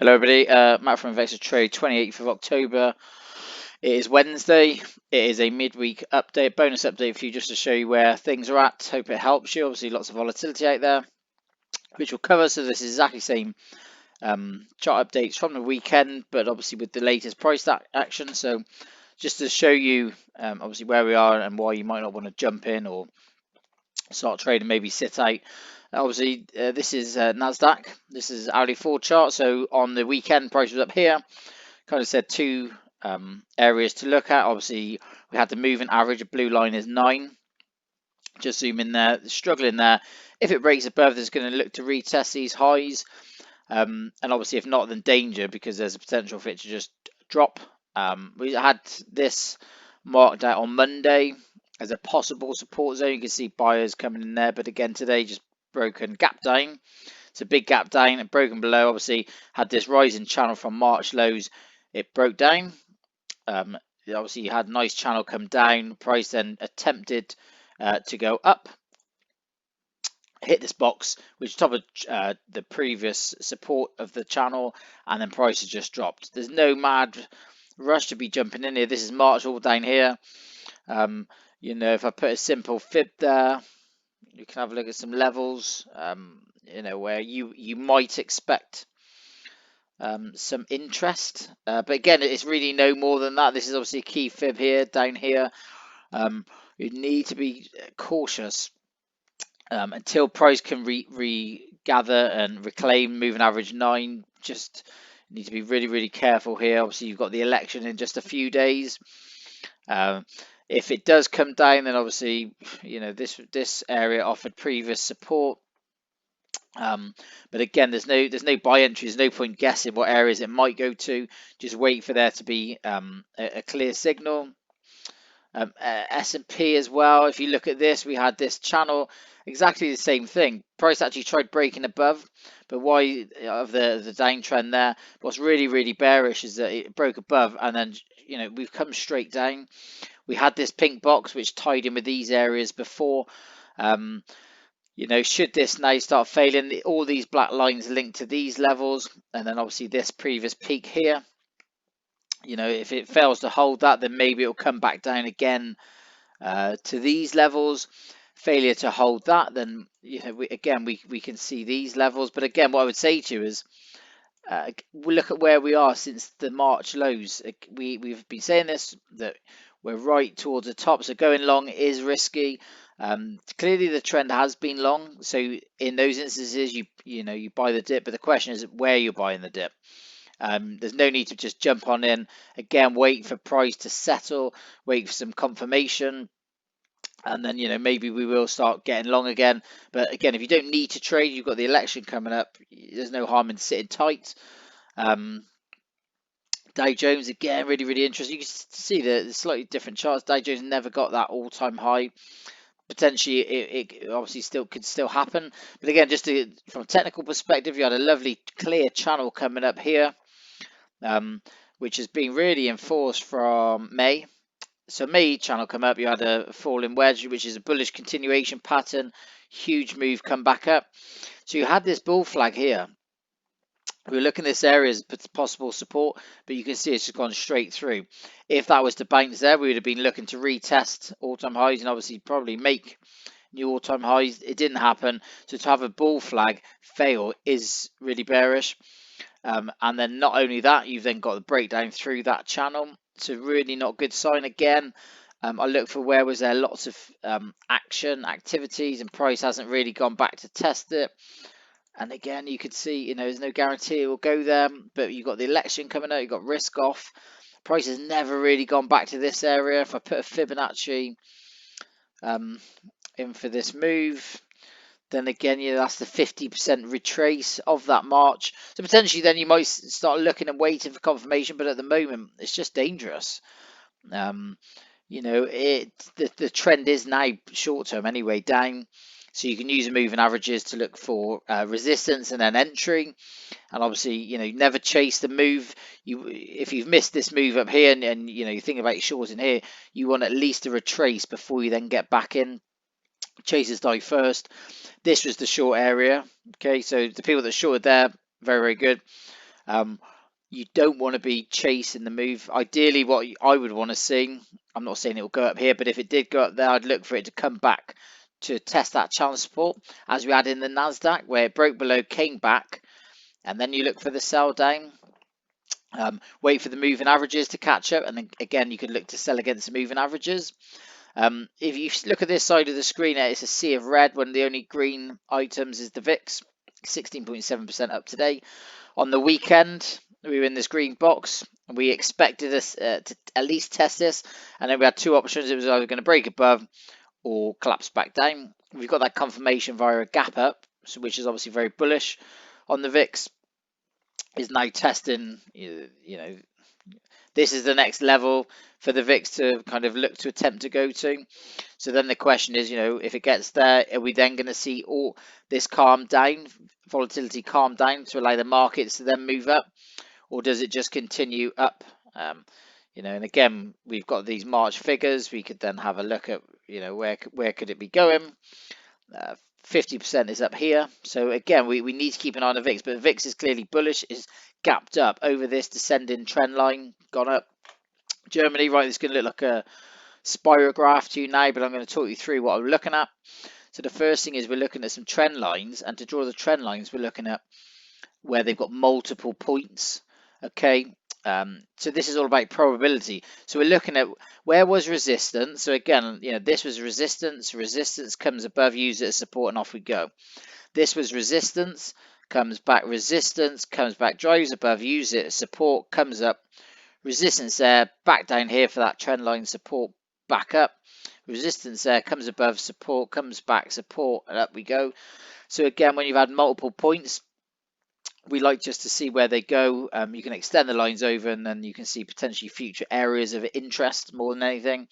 Hello everybody, Matt from Investor Trade, 28th of October. It is Wednesday. It is a midweek update, bonus update for you just to show you where things are at. Hope it helps you. Obviously lots of volatility out there, which we'll cover. So this is exactly the same chart updates from the weekend, but obviously with the latest price action. So just to show you obviously where we are and why you might not want to jump in or start trading, maybe sit out. Obviously, this is Nasdaq. This is hourly forward chart. So on the weekend, price was up here. Kind of said two areas to look at. Obviously, we had the moving average. The blue line is 9. Just zoom in there, struggling there. If it breaks above, there's going to look to retest these highs. And obviously, if not, then danger because there's a potential for it to just drop. We had this marked out on Monday as a possible support zone. You can see buyers coming in there, but again today just broken gap down. It's a big gap down and broken below. Obviously had this rising channel from March lows. It broke down. Obviously you had a nice channel come down. Price then attempted to go up, hit this box which is top of the previous support of the channel, and then price has just dropped. There's no mad rush to be jumping in here. This is March all down here. You know, if I put a simple fib there, you can have a look at some levels, you know, where you might expect some interest. But again, it's really no more than that. This is obviously a key fib here, down here. You need to be cautious until price can regather and reclaim moving average 9. Just need to be really careful here. Obviously, you've got the election in just a few days. If it does come down, then obviously, you know, this area offered previous support. But again, there's no buy entry. There's no point guessing what areas it might go to. Just wait for there to be a clear signal. S&P as well. If you look at this, we had this channel, exactly the same thing. Price actually tried breaking above, but why of the downtrend there? What's really bearish is that it broke above, and then, you know, we've come straight down. We had this pink box which tied in with these areas before. You know, should this now start failing, all these black lines link to these levels, and then obviously this previous peak here. You know, if it fails to hold that, then maybe it'll come back down again to these levels. Failure to hold that, then, you know, we can see these levels. But again, what I would say to you is, we look at where we are since the March lows. We've been saying this, that we're right towards the top, so going long is risky. Clearly the trend has been long, so in those instances you know you buy the dip, but the question is where you're buying the dip. There's no need to just jump on in. Again, wait for price to settle, wait for some confirmation, and then, you know, maybe we will start getting long again. But again, if you don't need to trade, you've got the election coming up, there's no harm in sitting tight. Dow Jones again, really interesting. You can see the slightly different charts. Dow Jones never got that all-time high. Potentially it obviously could still happen, but again, just from a technical perspective, you had a lovely clear channel coming up here, which has been really enforced from May. So May channel come up, you had a falling wedge, which is a bullish continuation pattern, huge move come back up. So you had this bull flag here. We were looking at this area as possible support, but you can see it's just gone straight through. If that was to bounce there, we would have been looking to retest all-time highs and obviously probably make new all-time highs. It didn't happen, so to have a bull flag fail is really bearish. And then not only that, you've then got the breakdown through that channel. So really not good sign again. I look for where was there lots of action, activities, and price hasn't really gone back to test it. And again, you can see, you know, there's no guarantee it will go there, but you've got the election coming out, you've got risk off. Price has never really gone back to this area. If I put a Fibonacci in for this move, then again, you know, that's the 50% retrace of that March. So potentially then you might start looking and waiting for confirmation, but at the moment it's just dangerous. You know, the trend is now short term anyway, down. So you can use the moving averages to look for resistance and then entry. And obviously, you know, you never chase the move. If you've missed this move up here and you know, you think about your shorts in here, you want at least a retrace before you then get back in. Chasers die first. This was the short area. Okay, so the people that shorted there, very good. You don't want to be chasing the move. Ideally, what I would want to see, I'm not saying it will go up here, but if it did go up there, I'd look for it to come back to test that channel support, as we had in the Nasdaq, where it broke below, came back, and then you look for the sell down. Wait for the moving averages to catch up, and then again you could look to sell against the moving averages. If you look at this side of the screen, it's a sea of red. One of the only green items is the VIX, 16.7% up today. On the weekend, we were in this green box, and we expected us to at least test this, and then we had two options. It was either going to break above or collapse back down. We've got that confirmation via a gap up, which is obviously very bullish on the VIX. Is now testing, this is the next level for the VIX to kind of look to attempt to go to. So then the question is, if it gets there, are we then going to see all this calm down, volatility calm down to allow the markets to then move up, or does it just continue up? And again, we've got these March figures. We could then have a look at, where could it be going? 50% is up here. So again, we need to keep an eye on the VIX, but the VIX is clearly bullish, is gapped up over this descending trend line, gone up. Germany, right, it's going to look like a spirograph to you now, but I'm going to talk you through what I'm looking at. So the first thing is we're looking at some trend lines, and to draw the trend lines, we're looking at where they've got multiple points. Okay, so this is all about probability. So we're looking at where was resistance. So again, this was resistance. Resistance comes above, use it as support, and off we go. This was resistance, comes back, resistance, comes back, drives above, use it as support, comes up. Resistance there, back down here for that trend line support, back up. Resistance there, comes above, support, comes back, support, and up we go. So again, when you've had multiple points, we like just to see where they go. You can extend the lines over, and then you can see potentially future areas of interest more than anything.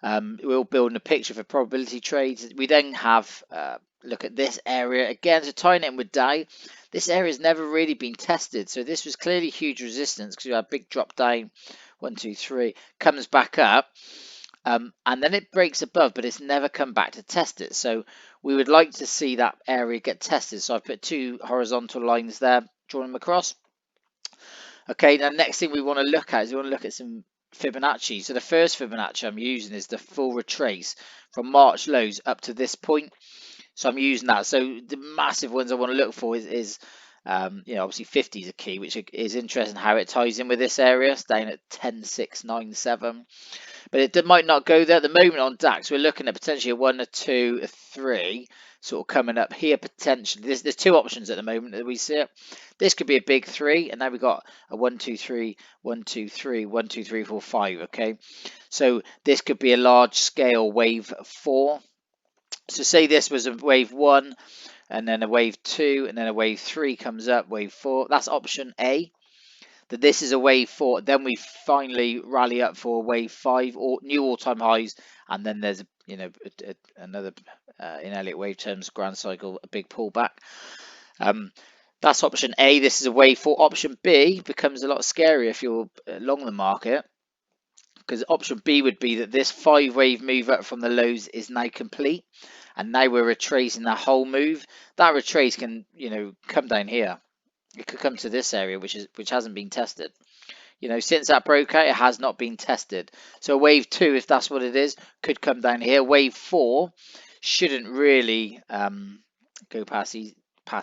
We're all building a picture for probability trades. We then have look at this area again, so tying it in with Dow. This area has never really been tested, so this was clearly huge resistance because we had a big drop down. 1, 2, 3 comes back up. And then it breaks above, but it's never come back to test it. So we would like to see that area get tested. So I've put two horizontal lines there, drawing them across. Okay, now next thing we want to look at is we want to look at some Fibonacci. So the first Fibonacci I'm using is the full retrace from March lows up to this point. So I'm using that. So the massive ones I want to look for is obviously 50 is a key, which is interesting how it ties in with this area. It's down at 10,697. But it might not go there at the moment on DAX. We're looking at potentially a 1, a 2, a 3 sort of coming up here potentially. There's two options at the moment that we see it. This could be a big 3, and now we've got a 1, 2, 3, 1, 2, 3, 1, 2, 3, 4, 5. Okay, so this could be a large scale wave 4. So say this was a wave 1, and then a wave 2, and then a wave 3 comes up, wave 4. That's option A. That this is a wave 4, then we finally rally up for a wave 5 or new all-time highs, and then there's another in Elliott wave terms, grand cycle, a big pullback. That's option A. This is a wave 4. Option B becomes a lot scarier if you're long the market, because option B would be that this 5-wave move up from the lows is now complete, and now we're retracing that whole move. That retrace can come down here. It could come to this area, which hasn't been tested. Since that broke out, it has not been tested. So wave 2, if that's what it is, could come down here. Wave 4 shouldn't really go past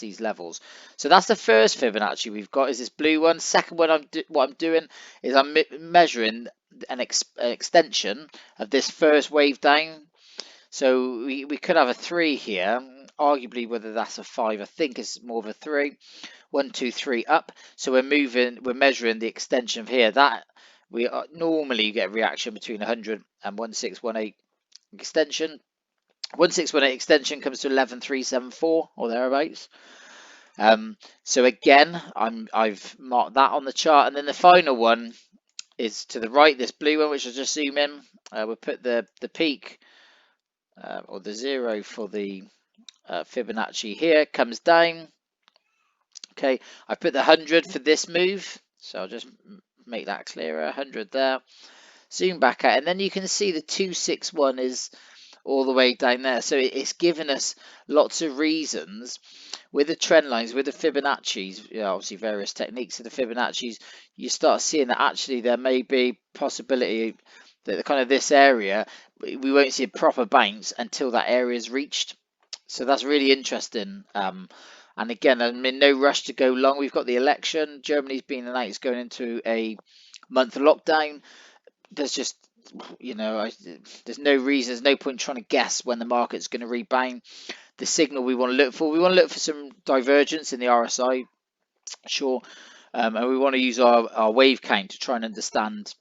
these levels. So that's the first Fibonacci we've got, is this blue one. Second one, what I'm doing is I'm measuring an extension of this first wave down. So we could have a 3 here. Arguably, whether that's a 5, I think it's more of a 3. 1, 2, 3 up. So we're measuring the extension of here. That we normally you get a reaction between 100 and 1618 extension. 1618 extension comes to 11374 or thereabouts. So again, I've marked that on the chart, and then the final one is to the right, this blue one, which I'll just zoom in. We'll put the peak or the 0 for the Fibonacci here, comes down. Okay, I put the 100 for this move, so I'll just make that clearer. 100 there. Zoom back out, and then you can see the 261 is all the way down there. So it's given us lots of reasons with the trend lines, with the Fibonacci's, obviously various techniques of the Fibonacci's, you start seeing that actually there may be possibility that kind of this area, we won't see a proper bounce until that area is reached. So that's really interesting. And again, I'm in no rush to go long. We've got the election. Germany's been announced going into a month lockdown. There's just, there's no reason, there's no point trying to guess when the market's going to rebound. The signal we want to look for, some divergence in the RSI, sure, and we want to use our wave count to try and understand,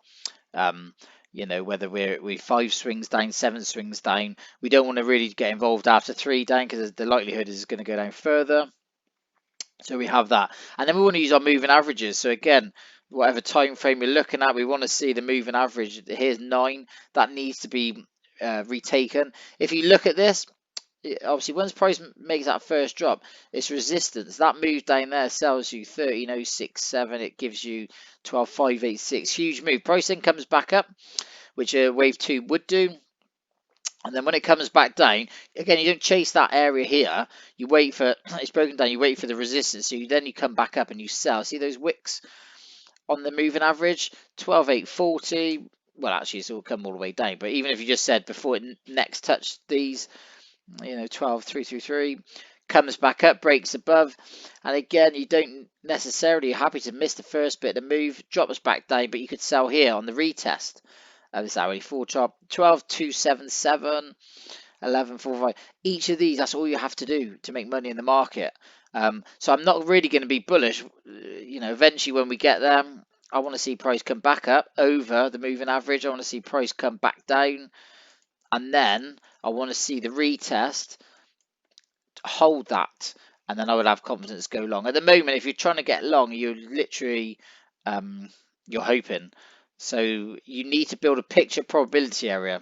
whether we're 5 swings down, 7 swings down. We don't want to really get involved after 3 down because the likelihood is it's going to go down further. So we have that, and then we want to use our moving averages. So again, whatever time frame you're looking at, we want to see the moving average. Here's 9. That needs to be retaken. If you look at this, obviously once price makes that first drop, it's resistance. That move down there sells you 13.067. It gives you 12.586. Huge move. Price then comes back up, which wave 2 would do. And then when it comes back down, again, you don't chase that area here. You wait for it's broken down. You wait for the resistance. So then you come back up and you sell. See those wicks on the moving average? 12.840. Well, actually, it's all come all the way down. But even if you just said before it next touched these, 12.333, comes back up, breaks above, and again, you don't necessarily, you're happy to miss the first bit of the move, drops back down, but you could sell here on the retest of this hourly 4 chart. 12.277, 11.45. Each of these, that's all you have to do to make money in the market. So I'm not really going to be bullish. Eventually when we get there, I want to see price come back up over the moving average. I want to see price come back down, and then I want to see the retest, hold that, and then I would have confidence go long. At the moment, if you're trying to get long, you're literally you're hoping. So you need to build a picture probability area.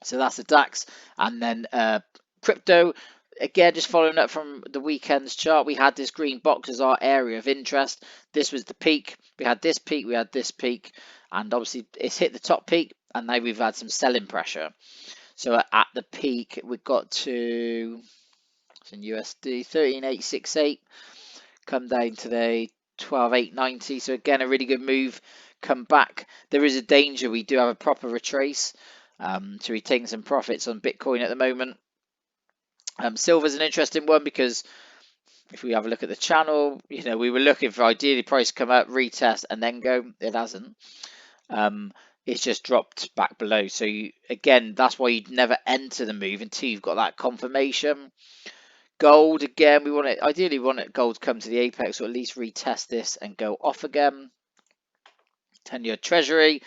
So that's the DAX, and then crypto. Again, just following up from the weekend's chart, we had this green box as our area of interest. This was the peak. We had this peak, we had this peak, and obviously it's hit the top peak, and now we've had some selling pressure. So at the peak, we got to, it's in USD, 13.868, come down today, 12.890. So again, a really good move, come back. There is a danger we do have a proper retrace. So we're taking some profits on Bitcoin at the moment. Silver's an interesting one because if we have a look at the channel, we were looking for ideally price come up, retest, and then go. It hasn't. It's just dropped back below. So again, that's why you'd never enter the move until you've got that confirmation. Gold, again, ideally we want gold to come to the apex or at least retest this and go off again. 10-year treasury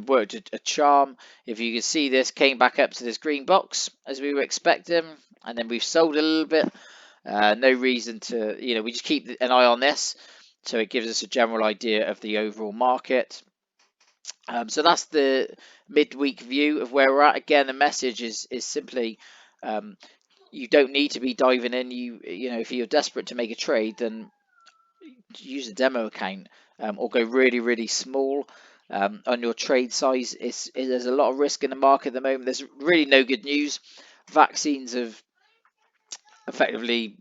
worked a charm. If you can see, this came back up to this green box as we were expecting, and then we've sold a little bit. No reason to, we just keep an eye on this, so it gives us a general idea of the overall market. So that's the midweek view of where we're at. Again, the message is simply, you don't need to be diving in. If you're desperate to make a trade, then use a demo account, or go really, really small on your trade size. There's a lot of risk in the market at the moment. There's really no good news. Vaccines have effectively,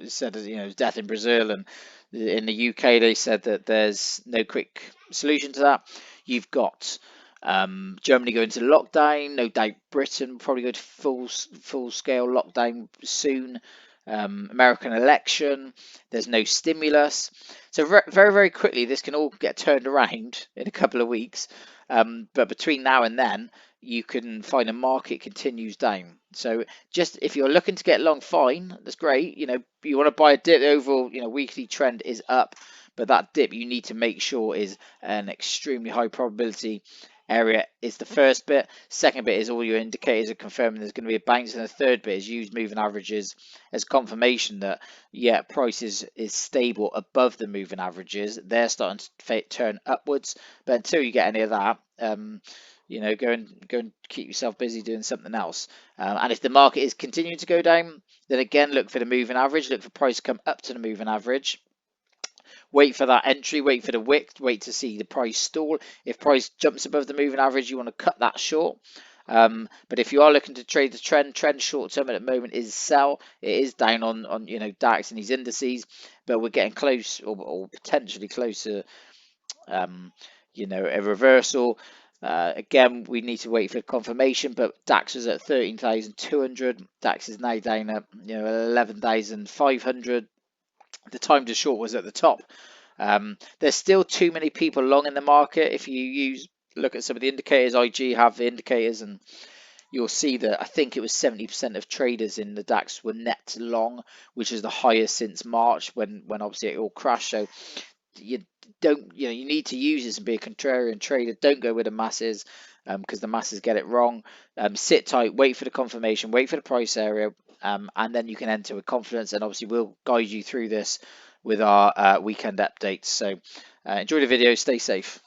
said, death in Brazil, and in the UK they said that there's no quick solution to that. You've got Germany going to lockdown. No doubt Britain will probably go to full scale lockdown soon. American election. There's no stimulus. So very, very quickly this can all get turned around in a couple of weeks. But between now and then, you can find a market continues down. So just if you're looking to get long, fine, that's great. You want to buy a dip. The overall, weekly trend is up, but that dip you need to make sure is an extremely high probability area is the first bit. Second bit is all your indicators are confirming there's going to be a bounce, and the third bit is use moving averages as confirmation that price is stable above the moving averages. They're starting to turn upwards, but until you get any of that, go and keep yourself busy doing something else. And if the market is continuing to go down, then again look for the moving average, look for price to come up to the moving average. Wait for that entry, wait for the wick, wait to see the price stall. If price jumps above the moving average, you want to cut that short. But if you are looking to trade the trend short term at the moment is sell. It is down on DAX and these indices, but we're getting close or potentially closer, a reversal. Again, we need to wait for confirmation, but DAX is at 13,200. DAX is now down at 11,500. The time to short was at the top. There's still too many people long in the market. If you look at some of the indicators, IG have the indicators, and you'll see that I think it was 70% of traders in the DAX were net long, which is the highest since March when obviously it all crashed. So you you need to use this and be a contrarian trader. Don't go with the masses, because the masses get it wrong. Sit tight, wait for the confirmation, wait for the price area, and then you can enter with confidence. And obviously we'll guide you through this with our weekend updates. So enjoy the video, stay safe.